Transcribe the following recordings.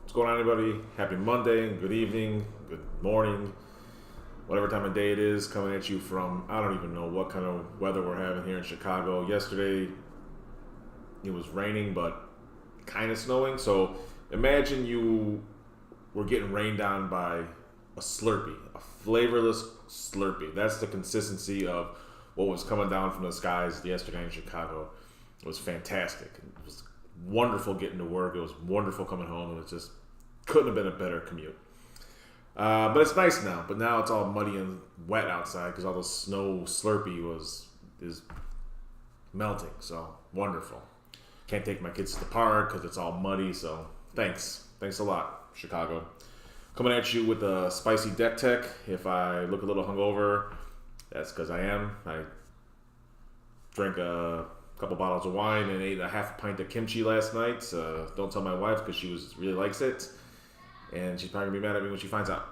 What's going on, everybody? Happy Monday, good evening, good morning, whatever time of day it is, coming at you from, I don't even know what kind of weather we're having here in Chicago. Yesterday, it was raining, but kind of snowing. So imagine you were getting rained on by a Slurpee, a flavorless Slurpee. That's the consistency of what was coming down from the skies yesterday in Chicago. It was fantastic. It was wonderful getting to work. It was wonderful coming home. It was just couldn't have been a better commute. But it's nice now. But now it's all muddy and wet outside because all the snow Slurpee is melting. So wonderful. Can't take my kids to the park because it's all muddy. So thanks a lot, Chicago. Coming at you with a spicy deck tech. If I look a little hungover, that's because I am. I drank a couple bottles of wine and ate a half a pint of kimchi last night. Don't tell my wife because she really likes it. And she's probably going to be mad at me when she finds out.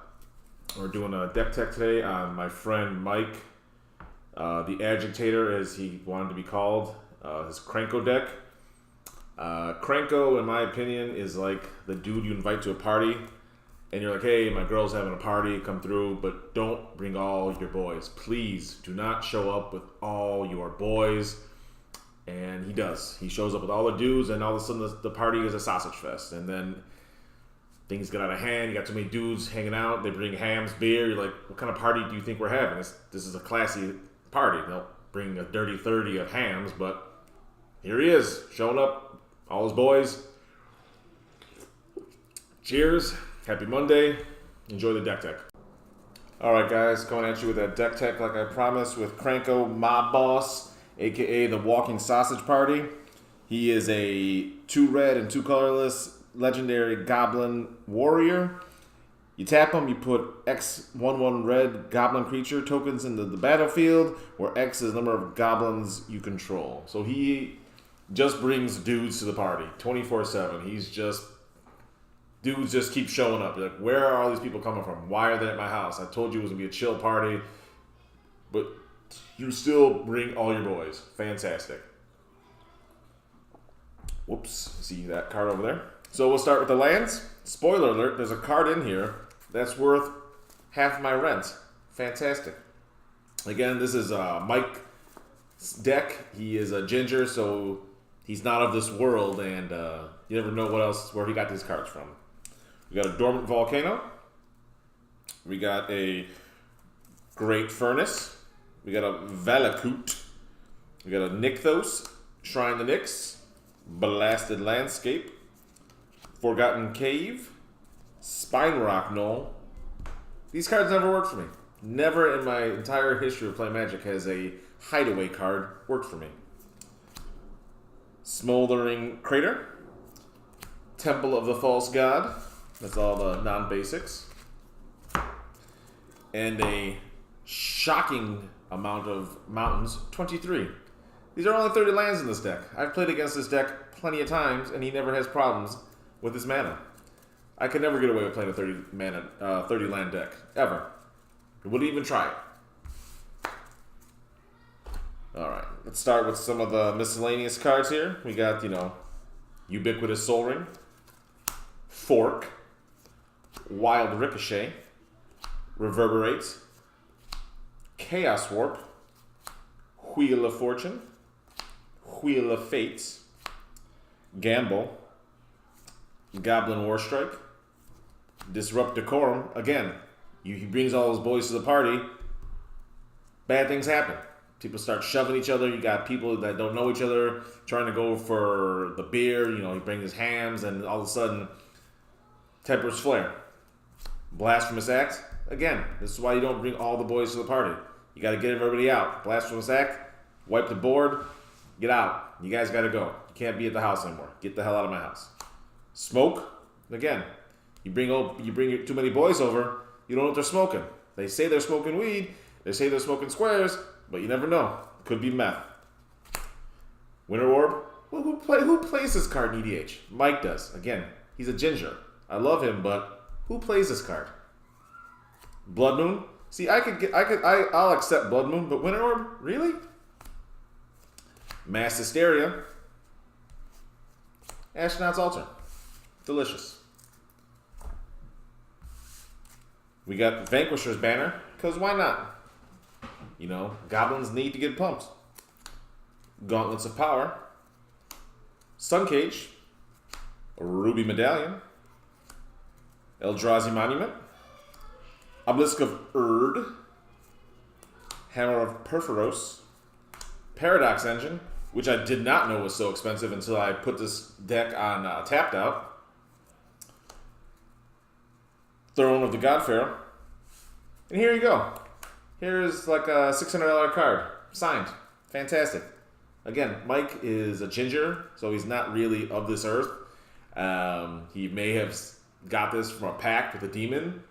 We're doing a deck tech today on my friend Mike, the Agitator, as he wanted to be called, his Krenko deck. Krenko, in my opinion, is like the dude you invite to a party. And you're like, hey, my girl's having a party, come through, but don't bring all your boys. Please do not show up with all your boys. And he does. He shows up with all the dudes, and all of a sudden the party is a sausage fest. And then things get out of hand. You got too many dudes hanging out. They bring hams, beer. You're like, what kind of party do you think we're having? This is a classy party. They'll bring a dirty 30 of hams, but here he is, showing up, all his boys. Cheers. Happy Monday. Enjoy the deck tech. All right, guys, coming at you with that deck tech like I promised with Krenko, Mob Boss, a.k.a. the Walking Sausage Party. He is a 2 red and 2 colorless legendary Goblin Warrior. You tap him, you put X 1/1 red Goblin creature tokens into the battlefield, where X is the number of goblins you control. So he just brings dudes to the party 24/7. Dudes just keep showing up. You're like, where are all these people coming from? Why are they at my house? I told you it was going to be a chill party, but you still bring all your boys. Fantastic. Whoops. See that card over there? So we'll start with the lands. Spoiler alert, there's a card in here that's worth half my rent. Fantastic. Again, this is Mike's deck. He is a ginger, so he's not of this world, and you never know where he got these cards from. We got a Dormant Volcano. We got a Great Furnace. We got a Valakut. We got a Nykthos, Shrine the Nyx, Blasted Landscape, Forgotten Cave, Spine Rock Knoll. These cards never worked for me. Never in my entire history of playing Magic has a hideaway card worked for me. Smoldering Crater, Temple of the False God. That's all the non-basics. And a shocking amount of mountains, 23. These are only 30 lands in this deck. I've played against this deck plenty of times, and he never has problems with his mana. I could never get away with playing a 30 land deck, ever. I wouldn't even try it. Alright, let's start with some of the miscellaneous cards here. We got, Ubiquitous Sol Ring, Fork, Wild Ricochet, Reverberate, Chaos Warp, Wheel of Fortune, Wheel of Fate, Gamble, Goblin Warstrike, Disrupt Decorum. Again, he brings all his boys to the party. Bad things happen. People start shoving each other. You got people that don't know each other trying to go for the beer. He brings his hams, and all of a sudden, Temper's Flare. Blasphemous Act. Again, this is why you don't bring all the boys to the party. You got to get everybody out. Blasphemous Act. Wipe the board. Get out. You guys got to go. You can't be at the house anymore. Get the hell out of my house. Smoke. Again, you bring too many boys over, you don't know what they're smoking. They say they're smoking weed, they say they're smoking squares, but you never know. Could be meth. Winter Orb. Well, who plays this card in EDH? Mike does. Again, he's a ginger. I love him, but who plays this card? Blood Moon. See, I'll accept Blood Moon, but Winter Orb, really? Mass Hysteria. Astronaut's Altar. Delicious. We got Vanquisher's banner, because why not? You know, goblins need to get pumped. Gauntlets of Power, Sun Cage, Ruby Medallion, Eldrazi Monument, Obelisk of Erd, Hammer of Perforos, Paradox Engine, which I did not know was so expensive until I put this deck on Tapped Out, Throne of the God Pharaoh, and here you go. Here's like a $600 card, signed. Fantastic. Again, Mike is a ginger, so he's not really of this earth. He may have got this from a pact with a demon.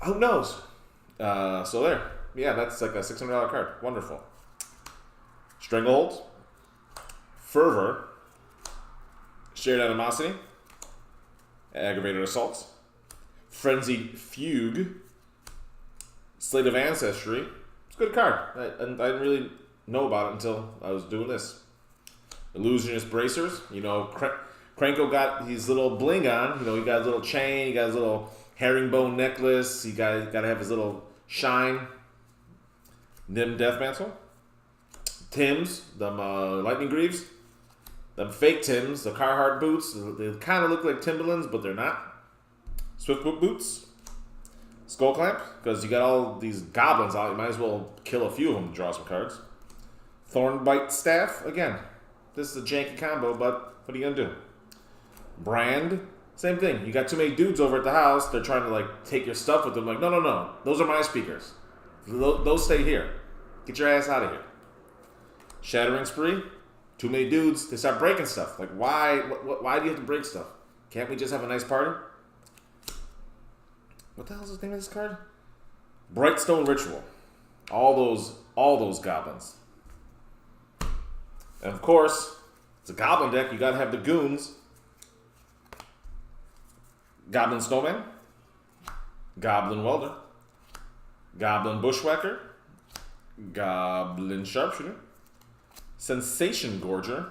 Who knows? So there. Yeah, that's like a $600 card. Wonderful. Stranglehold, Fervor, Shared Animosity, Aggravated Assault, Frenzied Fugue, Slate of Ancestry. It's a good card. I didn't really know about it until I was doing this. Illusionist Bracers. You know, Krenko got his little bling on. You know, he got his little chain. He got his little herringbone necklace. He got to have his little shine. Nim Deathmantle. Tims. Them Lightning Greaves. Them fake Tims. The Carhartt boots. They kind of look like Timberlands, but they're not. Swiftfoot boots. Skull Clamp. Because you got all these goblins out. You might as well kill a few of them to draw some cards. Thornbite Staff. Again, this is a janky combo, but what are you going to do? Brand. Same thing. You got too many dudes over at the house. They're trying to like take your stuff with them. Like, no. Those are my speakers. Those stay here. Get your ass out of here. Shattering Spree. Too many dudes. They start breaking stuff. Like, why? Why do you have to break stuff? Can't we just have a nice party? What the hell is the name of this card? Brightstone Ritual. All those goblins. And of course, it's a goblin deck. You gotta have the goons. Goblin Snowman, Goblin Welder, Goblin Bushwhacker, Goblin Sharpshooter, Sensation Gorger,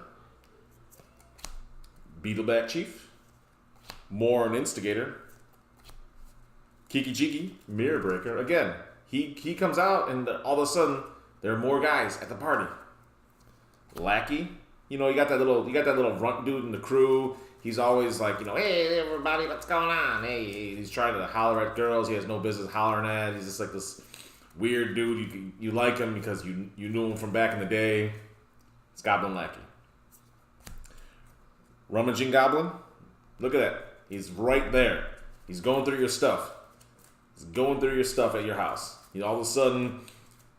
Beetleback Chief, Morn Instigator, Kiki Jiki, Mirror Breaker. Again, he comes out and all of a sudden there are more guys at the party. Lackey, you know, you got that little runt dude in the crew. He's always like, you know, hey, everybody, what's going on? Hey, he's trying to holler at girls he has no business hollering at. He's just like this weird dude. You like him because you knew him from back in the day. It's Goblin Lackey. Rummaging Goblin. Look at that. He's right there. He's going through your stuff. He's going through your stuff at your house. You know, all of a sudden,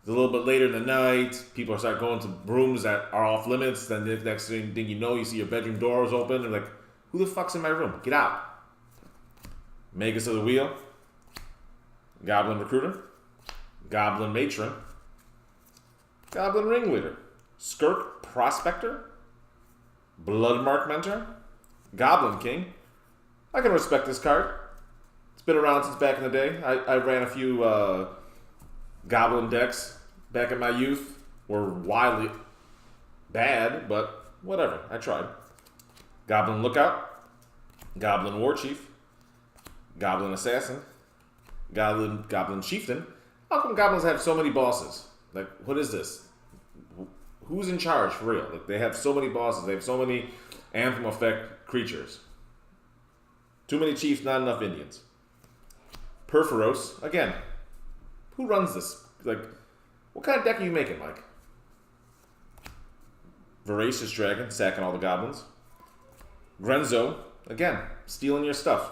it's a little bit later in the night. People start going to rooms that are off limits. Then the next thing you know, you see your bedroom doors open. And like, who the fuck's in my room? Get out. Magus of the Wheel. Goblin Recruiter. Goblin Matron. Goblin Ringleader. Skirk Prospector. Bloodmark Mentor. Goblin King. I can respect this card. It's been around since back in the day. I ran a few Goblin decks back in my youth. Were wildly bad, but whatever. I tried. Goblin Lookout, Goblin War Chief, Goblin Assassin, Goblin Chieftain. How come goblins have so many bosses? Like, what is this? Who's in charge for real? Like, they have so many bosses. They have so many Anthem effect creatures. Too many chiefs, not enough Indians. Perforos. Again, who runs this? Like, what kind of deck are you making, Mike? Voracious Dragon, sacking all the goblins. Grenzo, again, stealing your stuff.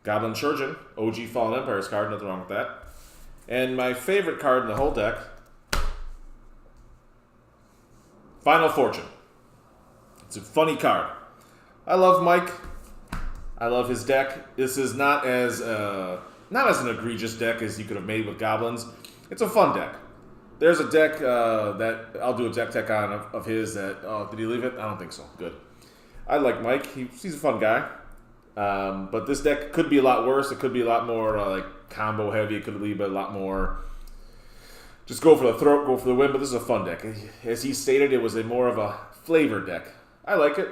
Goblin Churgeon, OG Fallen Empire's card, nothing wrong with that. And my favorite card in the whole deck, Final Fortune. It's a funny card. I love Mike. I love his deck. This is not as an egregious deck as you could have made with goblins. It's a fun deck. There's a deck that I'll do a deck tech on of his that, did he leave it? I don't think so. Good. I like Mike. He's a fun guy. But this deck could be a lot worse. It could be a lot more like combo heavy. It could be a lot more just go for the throat, go for the win. But this is a fun deck. As he stated, it was more of a flavor deck. I like it.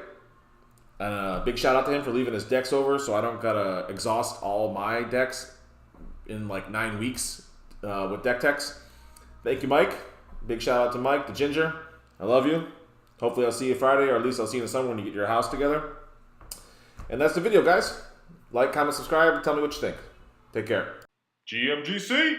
And big shout out to him for leaving his decks over, so I don't gotta exhaust all my decks in like 9 weeks with deck techs. Thank you, Mike. Big shout out to Mike, the Ginger. I love you. Hopefully I'll see you Friday, or at least I'll see you in the summer when you get your house together. And that's the video, guys. Like, comment, subscribe, tell me what you think. Take care. GMGC!